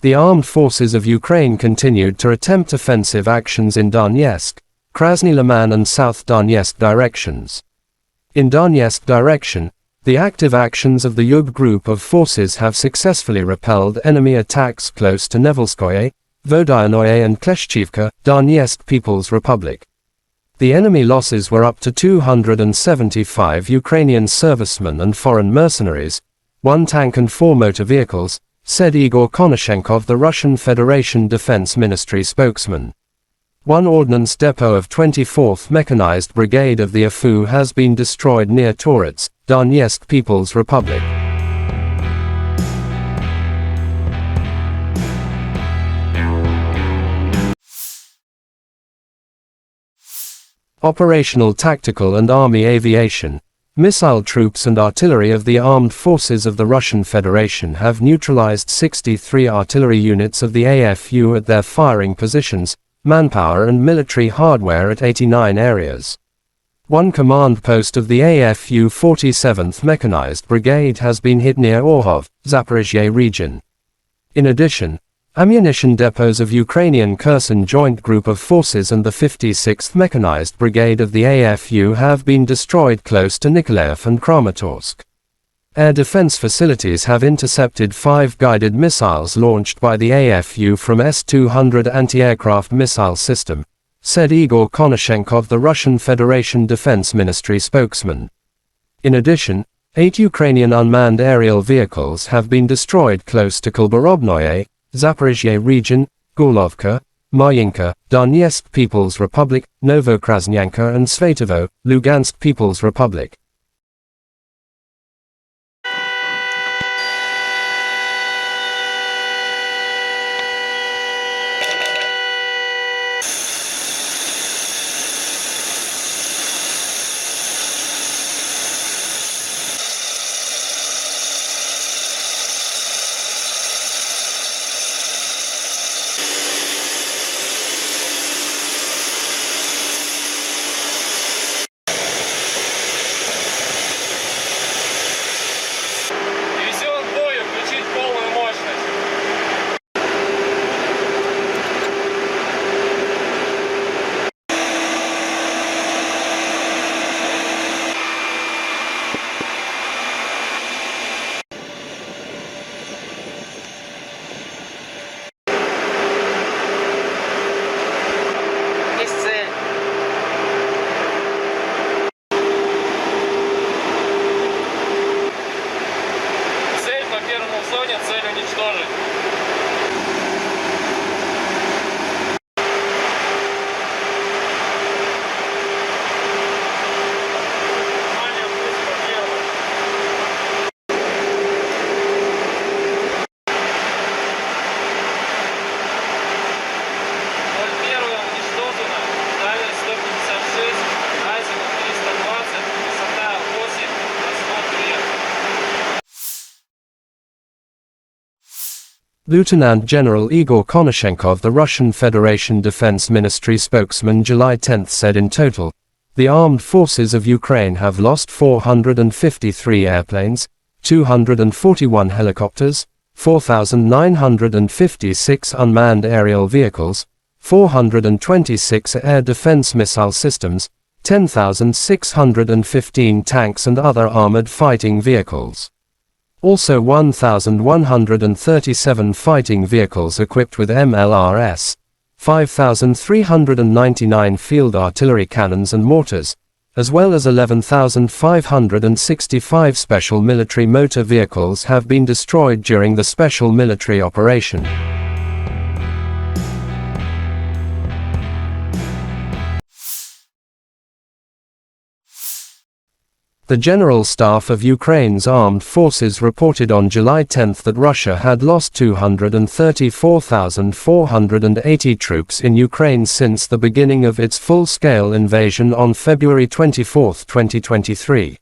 The armed forces of Ukraine continued to attempt offensive actions in Donetsk, Krasny Liman and South Donetsk directions. In Donetsk direction, the active actions of the Yug group of forces have successfully repelled enemy attacks close to Nevelskoye, Vodyanoye and Kleshchivka, Donetsk People's Republic. The enemy losses were up to 275 Ukrainian servicemen and foreign mercenaries, 1 tank and 4 motor vehicles, said Igor Konashenkov, the Russian Federation Defense Ministry spokesman. 1 ordnance depot of 24th Mechanized Brigade of the AFU has been destroyed near Torets, Donetsk People's Republic. Operational Tactical and Army Aviation, missile troops and artillery of the armed forces of the Russian Federation have neutralized 63 artillery units of the AFU at their firing positions, manpower and military hardware at 89 areas. 1 command post of the AFU 47th Mechanized Brigade has been hit near Orhov, Zaporizhzhia region. In addition, ammunition depots of Ukrainian Kherson Joint Group of Forces and the 56th Mechanized Brigade of the AFU have been destroyed close to Nikolaev and Kramatorsk. Air defense facilities have intercepted 5 guided missiles launched by the AFU from S-200 anti-aircraft missile system, said Igor Konashenkov, the Russian Federation Defense Ministry spokesman. In addition, 8 Ukrainian unmanned aerial vehicles have been destroyed close to Kolborobnoye, Zaporizhzhia region, Gorlovka, Mayinka, Donetsk People's Republic, Novokrasnyanka and Svetovo, Lugansk People's Republic. Lieutenant General Igor Konashenkov, the Russian Federation Defense Ministry spokesman, July 10 said in total, the armed forces of Ukraine have lost 453 airplanes, 241 helicopters, 4,956 unmanned aerial vehicles, 426 air defense missile systems, 10,615 tanks and other armored fighting vehicles. Also 1,137 fighting vehicles equipped with MLRS, 5,399 field artillery cannons and mortars, as well as 11,565 special military motor vehicles have been destroyed during the special military operation. The General Staff of Ukraine's armed forces reported on July 10 that Russia had lost 234,480 troops in Ukraine since the beginning of its full-scale invasion on February 24, 2023.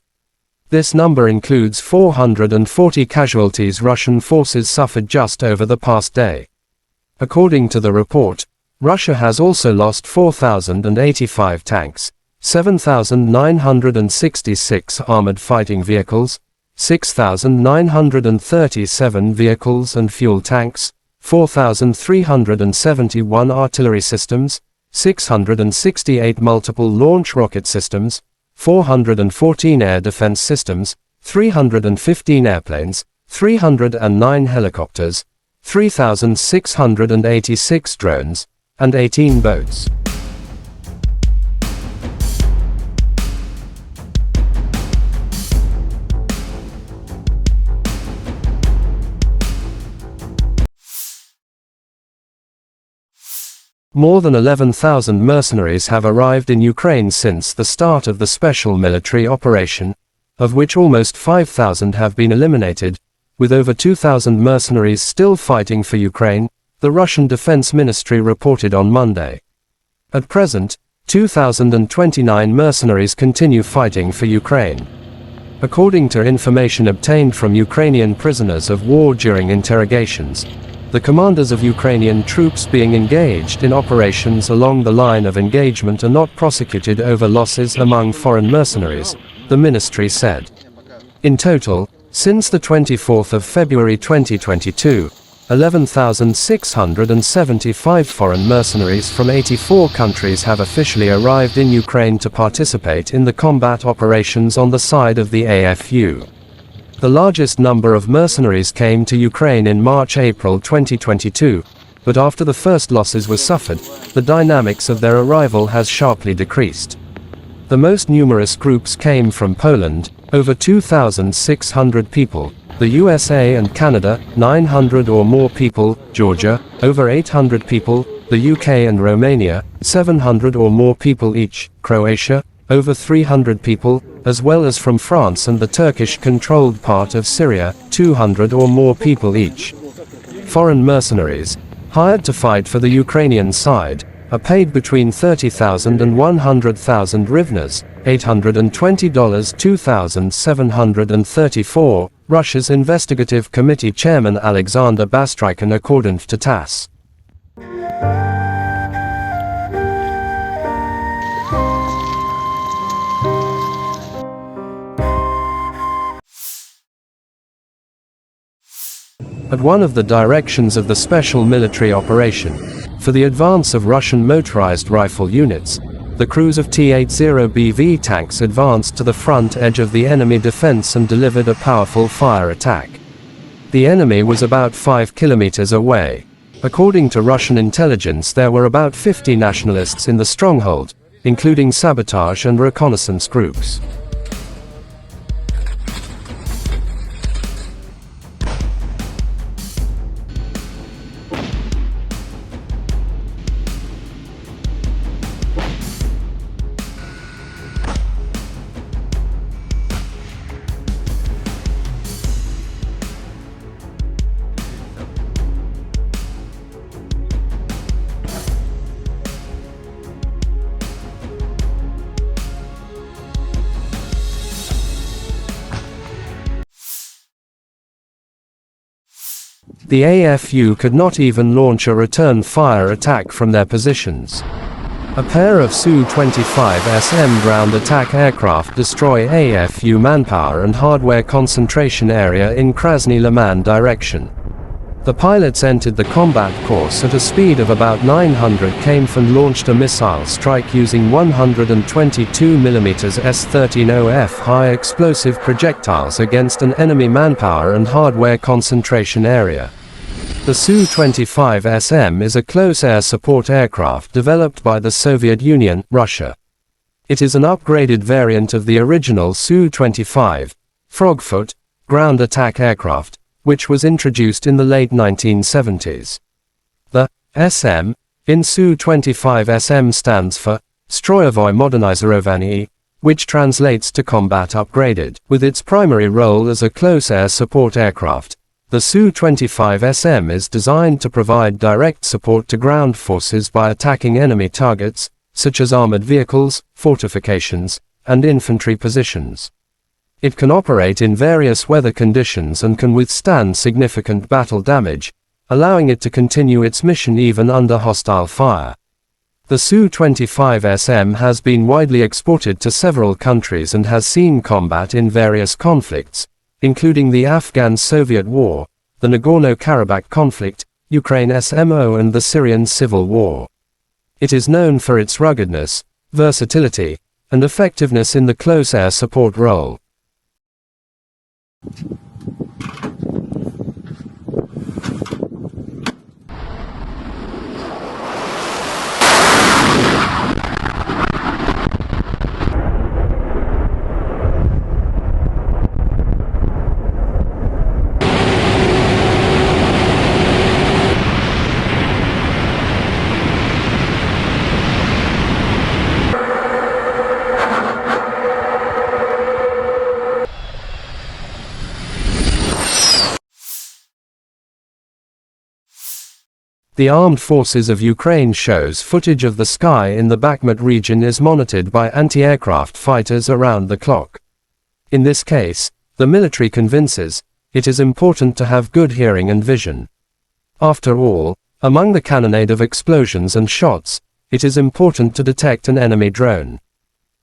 This number includes 440 casualties Russian forces suffered just over the past day. According to the report, Russia has also lost 4,085 tanks, 7,966 armored fighting vehicles, 6,937 vehicles and fuel tanks, 4,371 artillery systems, 668 multiple launch rocket systems, 414 air defense systems, 315 airplanes, 309 helicopters, 3,686 drones, and 18 boats. More than 11,000 mercenaries have arrived in Ukraine since the start of the special military operation, of which almost 5,000 have been eliminated, with over 2,000 mercenaries still fighting for Ukraine, the Russian Defense Ministry reported on Monday. At present, 2,029 mercenaries continue fighting for Ukraine. According to information obtained from Ukrainian prisoners of war during interrogations, the commanders of Ukrainian troops being engaged in operations along the line of engagement are not prosecuted over losses among foreign mercenaries, the ministry said. In total, since the 24th of February 2022, 11,675 foreign mercenaries from 84 countries have officially arrived in Ukraine to participate in the combat operations on the side of the AFU. The largest number of mercenaries came to Ukraine in March-April 2022, but after the first losses were suffered, the dynamics of their arrival has sharply decreased. The most numerous groups came from Poland, over 2,600 people, the USA and Canada, 900 or more people, Georgia, over 800 people, the UK and Romania, 700 or more people each, Croatia, over 300 people, as well as from France and the Turkish-controlled part of Syria, 200 or more people each. Foreign mercenaries, hired to fight for the Ukrainian side, are paid between 30,000 and 100,000 hryvnias, $820 2,734, Russia's investigative committee chairman Alexander Bastrykhin according to TASS. At one of the directions of the special military operation, for the advance of Russian motorized rifle units, the crews of T-80BV tanks advanced to the front edge of the enemy defense and delivered a powerful fire attack. The enemy was about 5 kilometers away. According to Russian intelligence, there were about 50 nationalists in the stronghold, including sabotage and reconnaissance groups. The AFU could not even launch a return fire attack from their positions. A pair of Su-25SM ground attack aircraft destroy AFU manpower and hardware concentration area in Krasny Liman direction. The pilots entered the combat course at a speed of about 900 km and launched a missile strike using 122mm S-13OF high explosive projectiles against an enemy manpower and hardware concentration area. The Su-25SM is a close air support aircraft developed by the Soviet Union, Russia. It is an upgraded variant of the original Su-25, Frogfoot, ground attack aircraft, which was introduced in the late 1970s. The SM in Su-25SM stands for Stroyovoy Modernizirovanny, which translates to combat upgraded. With its primary role as a close air support aircraft, the Su-25SM is designed to provide direct support to ground forces by attacking enemy targets, such as armored vehicles, fortifications, and infantry positions. It can operate in various weather conditions and can withstand significant battle damage, allowing it to continue its mission even under hostile fire. The Su-25SM has been widely exported to several countries and has seen combat in various conflicts, including the Afghan-Soviet War, the Nagorno-Karabakh conflict, Ukraine SMO and the Syrian civil war. It is known for its ruggedness, versatility, and effectiveness in the close air support role. The armed forces of Ukraine shows footage of the sky in the Bakhmut region is monitored by anti-aircraft fighters around the clock. In this case, the military convinces, it is important to have good hearing and vision. After all, among the cannonade of explosions and shots, it is important to detect an enemy drone.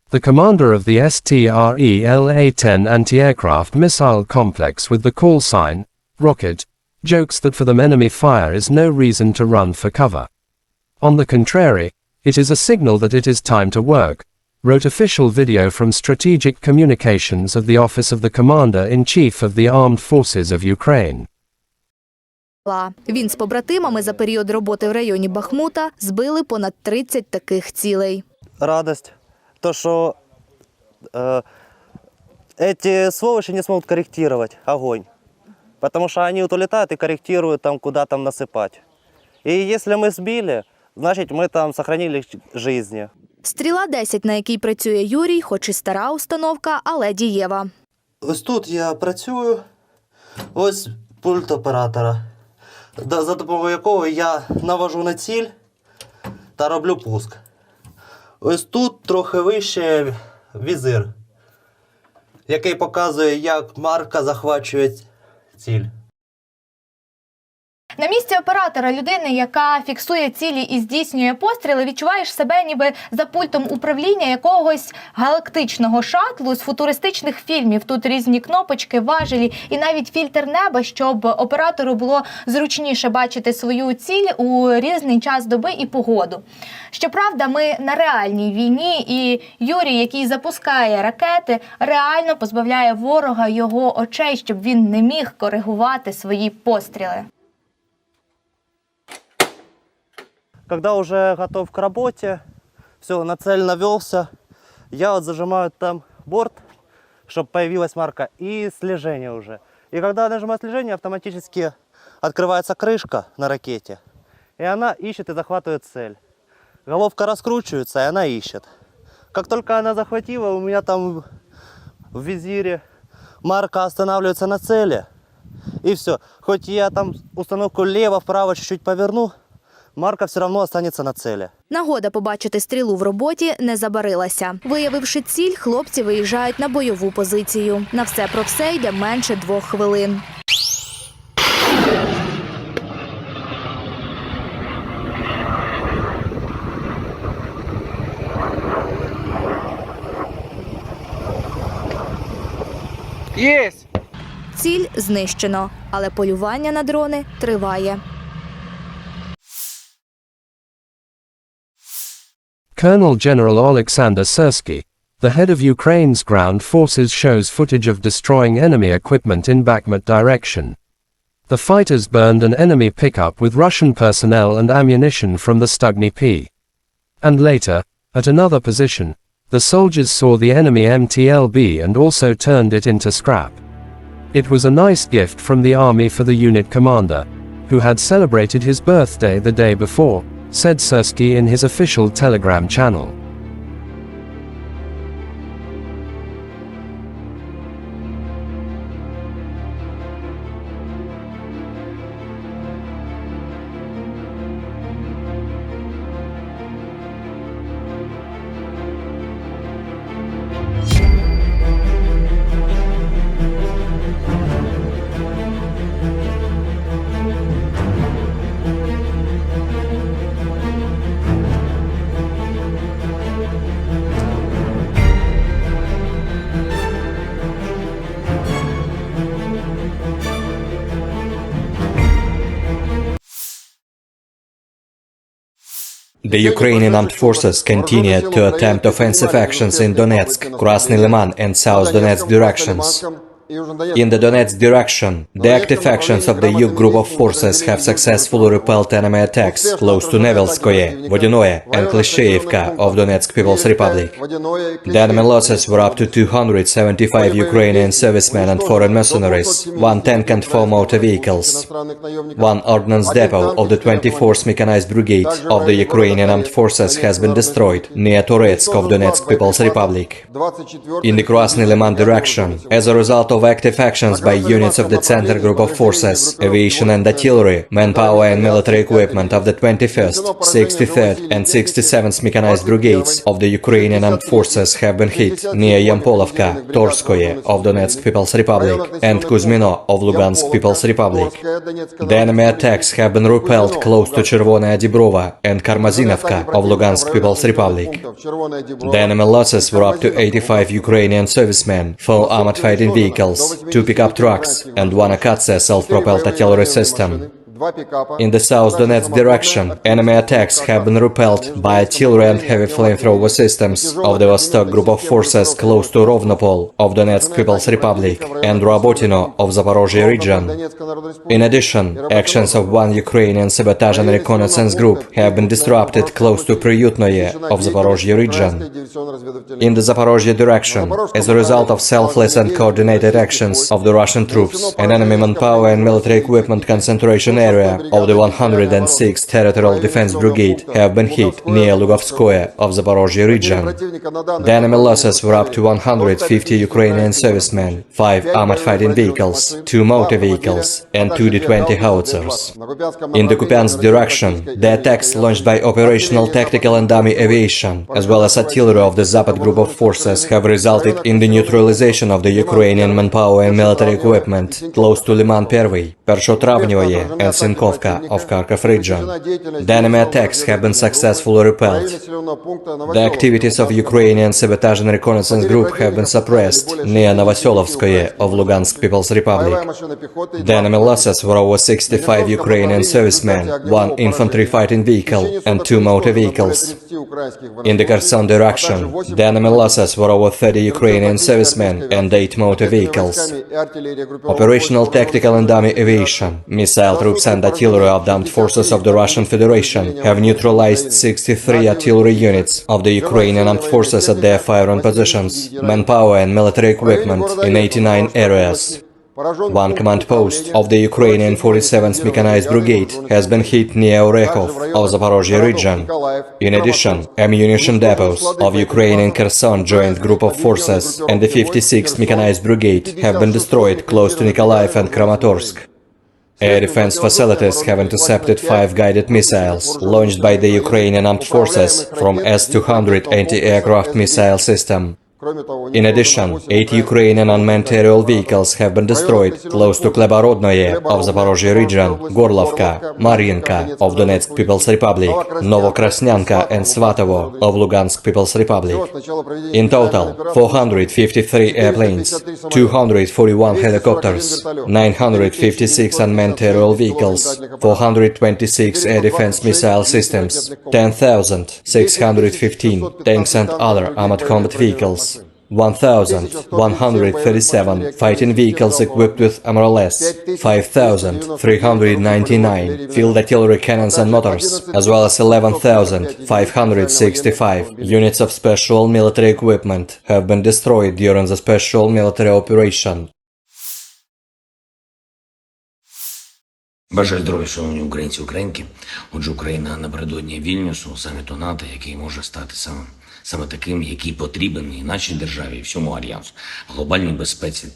The commander of the STREL-A-10 anti-aircraft missile complex with the call sign, Rocket, jokes that for them enemy fire is no reason to run for cover. On the contrary, it is a signal that it is time to work, wrote official video from Strategic Communications of the Office of the Commander-in-Chief of the Armed Forces of Ukraine. Він з побратимами за період роботи в районі Бахмута збили понад 30 таких цілей. Радость, то что эти сволочи не смогут корректировать огонь. Потому что они вот улетают и корректируют там, куда там насыпать. И если мы сбили, значит мы там сохранили жизни. Стріла-10, на якій працює Юрій, хоч і стара установка, але дієва. Ось тут я працюю, ось пульт оператора, за допомогою якого я навожу на ціль та роблю пуск. Ось тут трохи вище візир, який показує, як марка захвачує ціль. На місці оператора, людини, яка фіксує цілі і здійснює постріли, відчуваєш себе ніби за пультом управління якогось галактичного шатлу з футуристичних фільмів. Тут різні кнопочки, важелі і навіть фільтр неба, щоб оператору було зручніше бачити свою ціль у різний час доби і погоду. Щоправда, ми на реальній війні, і Юрій, який запускає ракети, реально позбавляє ворога його очей, щоб він не міг коригувати свої постріли. Когда уже готов к работе, все, на цель навелся, я вот зажимаю там борт, чтобы появилась марка, и слежение уже. И когда я нажимаю слежение, автоматически открывается крышка на ракете, и она ищет и захватывает цель. Головка раскручивается, и она ищет. Как только она захватила, у меня там в визире марка останавливается на цели, и все. Хоть я там установку лево-вправо чуть-чуть поверну, марка все одно останеться на цілі. Нагода побачити стрілу в роботі не забарилася. Виявивши ціль, хлопці виїжджають на бойову позицію. На все про все йде менше 2 хвилин. Єсть! Ціль знищено, але полювання на дрони триває. Colonel General Oleksandr Sersky, the head of Ukraine's ground forces, shows footage of destroying enemy equipment in Bakhmut direction. The fighters burned an enemy pickup with Russian personnel and ammunition from the Stugny P. And later, at another position, the soldiers saw the enemy MTLB and also turned it into scrap. It was a nice gift from the army for the unit commander, who had celebrated his birthday the day before, said Sersky in his official Telegram channel. The Ukrainian armed forces continued to attempt offensive actions in Donetsk, Krasny Liman and South Donetsk directions. In the Donetsk direction, the active actions of the Yug group of forces have successfully repelled enemy attacks close to Nevelskoye, Vodinoye and Klishcheivka of Donetsk People's Republic. The enemy losses were up to 275 Ukrainian servicemen and foreign mercenaries, 1 tank and 4 motor vehicles. 1 ordnance depot of the 24th Mechanized Brigade of the Ukrainian armed forces has been destroyed near Toretsk of Donetsk People's Republic. In the Krasny Liman direction, as a result of active actions by units of the Center Group of Forces, aviation and artillery, manpower and military equipment of the 21st, 63rd and 67th Mechanized Brigades of the Ukrainian Armed Forces have been hit near Yampolovka, Torskoye of Donetsk People's Republic and Kuzmino of Lugansk People's Republic. The enemy attacks have been repelled close to Chervonaya Dibrova and Karmazinovka of Lugansk People's Republic. The enemy losses were up to 85 Ukrainian servicemen, 4 armored fighting vehicles, 2 pickup trucks and 1 Akatsia self-propelled artillery system. In the South Donetsk direction, enemy attacks have been repelled by artillery and heavy flamethrower systems of the Vostok Group of Forces close to Rovnopol of Donetsk People's Republic and Rabotino of Zaporozhye region. In addition, actions of 1 Ukrainian sabotage and reconnaissance group have been disrupted close to Priutnoye of Zaporozhye region. In the Zaporozhye direction, as a result of selfless and coordinated actions of the Russian troops, an enemy manpower and military equipment concentration area of the 106th Territorial Defense Brigade have been hit near Lugovskoye of Zaporozhye region. The enemy losses were up to 150 Ukrainian servicemen, 5 armored fighting vehicles, 2 motor vehicles and 2 D-20 howitzers. In the Kupiansk direction, the attacks launched by operational tactical and army aviation, as well as artillery of the Zapad Group of Forces have resulted in the neutralization of the Ukrainian manpower and military equipment close to Liman Pervy, Pershotravnyoye and Sinkovka of Kharkov region. The enemy attacks have been successfully repelled. The activities of Ukrainian sabotage and reconnaissance group have been suppressed near Novoselovskoye of Lugansk People's Republic. The enemy losses were over 65 Ukrainian servicemen, 1 infantry fighting vehicle and 2 motor vehicles. In the Kherson direction, the enemy losses were over 30 Ukrainian servicemen and 8 motor vehicles. Operational tactical and army aviation, missile troops and artillery of the armed forces of the Russian Federation have neutralized 63 artillery units of the Ukrainian armed forces at their firing positions, manpower and military equipment in 89 areas. 1 command post of the Ukrainian 47th Mechanized Brigade has been hit near Orekhov of Zaporozhye region. In addition, ammunition depots of Ukrainian Kherson Joint Group of Forces and the 56th Mechanized Brigade have been destroyed close to Nikolaev and Kramatorsk. Air defense facilities have intercepted 5 guided missiles launched by the Ukrainian armed forces from S-200 anti-aircraft missile system. In addition, 8 Ukrainian unmanned aerial vehicles have been destroyed close to Klebarodnoye of Zaporozhye region, Gorlovka, Mariinka of Donetsk People's Republic, Novokrasnyanka and Svatovo of Lugansk People's Republic. In total, 453 airplanes, 241 helicopters, 956 unmanned aerial vehicles, 426 air defense missile systems, 10,615 tanks and other armored combat vehicles, 1,137 fighting vehicles equipped with MRLS, 5,399 field artillery cannons and mortars, as well as 11,565 units of special military equipment have been destroyed during the special military operation. Бажаю здоров'я, шановні українці і українки. Отже, Україна напередодні Вільнюсу, саміту НАТО, який може стати саме таким, який потрібен і нашій державі, і всьому Альянсу. В глобальній безпеці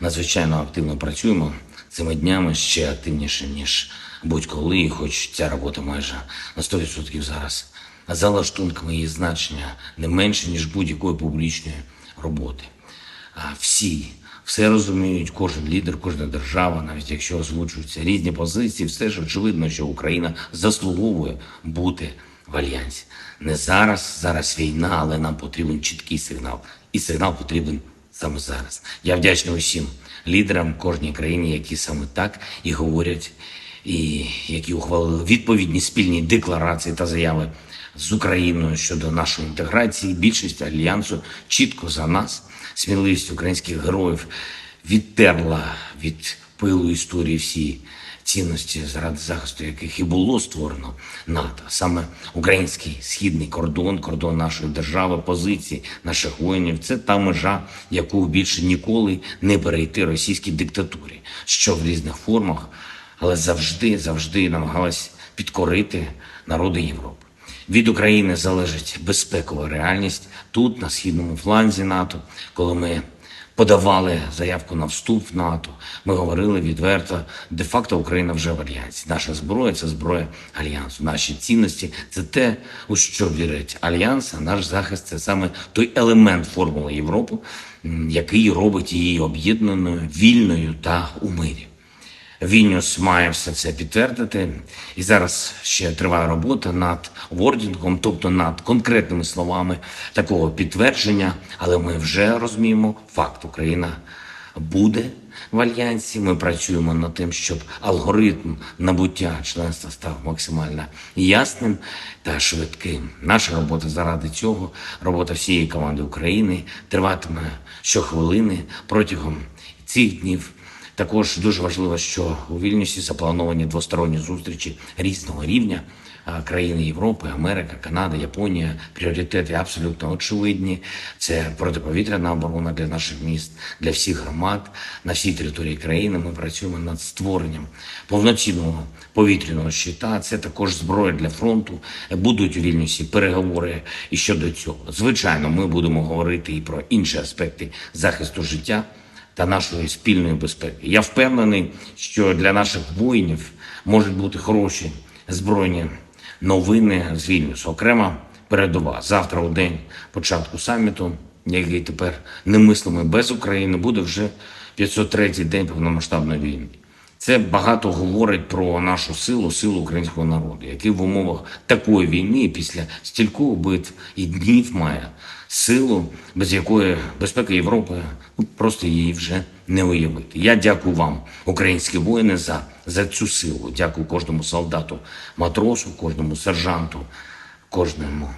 надзвичайно активно працюємо цими днями, ще активніше, ніж будь-коли, і хоч ця робота майже на 100% зараз за лаштунками її значення не менше, ніж будь-якої публічної роботи. Все розуміють, кожен лідер, кожна держава, навіть якщо озвучуються різні позиції, все ж очевидно, що Україна заслуговує бути в Альянсі. Не зараз війна, але нам потрібен чіткий сигнал. І сигнал потрібен саме зараз. Я вдячний усім лідерам кожній країні, які саме так і говорять, і які ухвалили відповідні спільні декларації та заяви з Україною щодо нашої інтеграції. Більшість альянсу чітко за нас, сміливість українських героїв відтерла від пилу історії всі цінності, заради захисту яких і було створено НАТО. Саме український східний кордон, кордон нашої держави, позиції наших воїнів – це та межа, яку більше ніколи не перейти російській диктатурі, що в різних формах, але завжди намагалась підкорити народи Європи. Від України залежить безпекова реальність тут, на східному фланзі НАТО. Коли ми подавали заявку на вступ в НАТО, ми говорили відверто, де-факто Україна вже в альянсі. Наша зброя – це зброя альянсу. Наші цінності – це те, у що вірить альянс, а наш захист – це саме той елемент формули Європи, який робить її об'єднаною, вільною та у мирі. Вільнюс має все це підтвердити, і зараз ще триває робота над вордінгом, тобто над конкретними словами такого підтвердження, але ми вже розуміємо факт: Україна буде в альянсі. Ми працюємо над тим, щоб алгоритм набуття членства став максимально ясним та швидким. Наша робота заради цього, робота всієї команди України триватиме щохвилини протягом цих днів. Також дуже важливо, що у Вільнюсі заплановані двосторонні зустрічі різного рівня. Країни Європи, Америка, Канада, Японія. Пріоритети абсолютно очевидні. Це протиповітряна оборона для наших міст, для всіх громад. На всій території країни ми працюємо над створенням повноцінного повітряного щита. Це також зброя для фронту. Будуть у Вільнюсі переговори і щодо цього. Звичайно, ми будемо говорити і про інші аспекти захисту життя та нашої спільної безпеки. Я впевнений, що для наших воїнів можуть бути хороші збройні новини з Вільнюсу. Окрема передова. Завтра, у день початку саміту, який тепер немислимий без України, буде вже 503-й день повномасштабної війни. Це багато говорить про нашу силу українського народу, який в умовах такої війни після стількох битв і днів має силу, без якої безпека Європи просто її вже не уявити. Я дякую вам, українські воїни, за цю силу. Дякую кожному солдату, матросу, кожному сержанту, кожному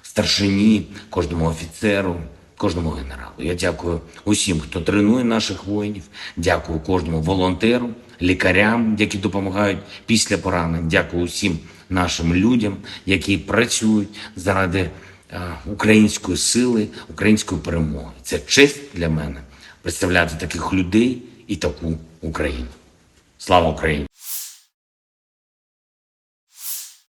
старшині, кожному офіцеру, кожному генералу. Я дякую усім, хто тренує наших воїнів. Дякую кожному волонтеру, лікарям, які допомагають після поранень. Дякую усім нашим людям, які працюють заради української сили, української перемоги. Це честь для мене представляти таких людей і таку Україну. Слава Україні!